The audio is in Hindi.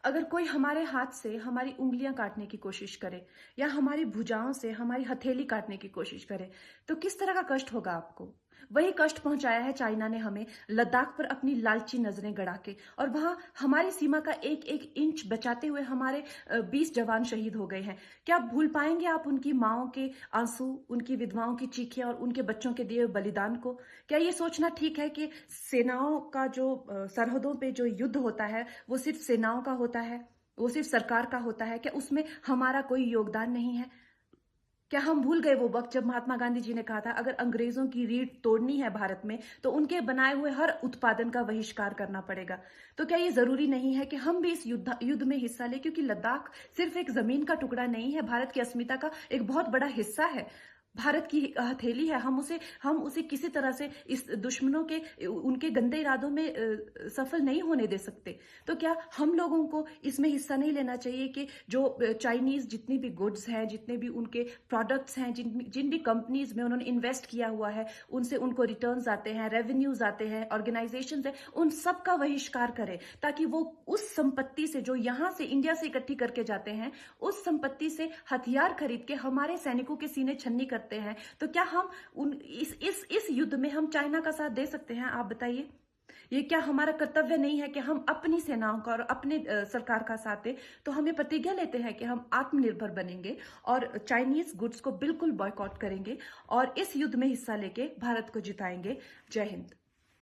अगर कोई हमारे हाथ से हमारी उंगलियां काटने की कोशिश करे या हमारी भुजाओं से हमारी हथेली काटने की कोशिश करे तो किस तरह का कष्ट होगा आपको। वही कष्ट पहुंचाया है चाइना ने हमें लद्दाख पर अपनी लालची नजरें गड़ा के, और वहां हमारी सीमा का एक एक इंच बचाते हुए हमारे 20 जवान शहीद हो गए हैं। क्या भूल पाएंगे आप उनकी माओं के आंसू, उनकी विधवाओं की चीखें और उनके बच्चों के दिए हुए बलिदान को? क्या ये सोचना ठीक है कि सेनाओं का जो सरहदों पे जो युद्ध होता है वो सिर्फ सेनाओं का होता है, वो सिर्फ सरकार का होता है? क्या उसमें हमारा कोई योगदान नहीं है? क्या हम भूल गए वो वक्त जब महात्मा गांधी जी ने कहा था अगर अंग्रेजों की रीढ़ तोड़नी है भारत में तो उनके बनाए हुए हर उत्पादन का बहिष्कार करना पड़ेगा? तो क्या ये जरूरी नहीं है कि हम भी इस युद्ध में हिस्सा लें, क्योंकि लद्दाख सिर्फ एक जमीन का टुकड़ा नहीं है, भारत की अस्मिता का एक बहुत बड़ा हिस्सा है, भारत की हथेली है। हम उसे किसी तरह से इस दुश्मनों के उनके गंदे इरादों में सफल नहीं होने दे सकते। तो क्या हम लोगों को इसमें हिस्सा नहीं लेना चाहिए कि जो चाइनीज जितनी भी गुड्स हैं, जितने भी उनके प्रोडक्ट्स हैं, जिन जिन भी कंपनीज में उन्होंने इन्वेस्ट किया हुआ है, उनसे उनको रिटर्न्स आते हैं, रेवेन्यूज आते हैं, ऑर्गेनाइजेशंस है, उन सब का बहिष्कार करें, ताकि वो उस संपत्ति से जो यहां से इंडिया से इकट्ठी करके जाते हैं, उस संपत्ति से हथियार खरीद के हमारे सैनिकों के सीने छन्नी करते हैं। तो क्या हम उन इस युद्ध में हम चाइना का साथ दे सकते हैं? आप बताइए। ये क्या हमारा कर्तव्य नहीं है कि हम अपनी सेनाओं का और अपने सरकार का साथ दें? तो हमें प्रतिज्ञा लेते हैं कि हम आत्मनिर्भर बनेंगे और चाइनीज गुड्स को बिल्कुल बॉयकॉट करेंगे और इस युद्ध में हिस्सा लेके भारत को जिताएंगे। जय हिंद।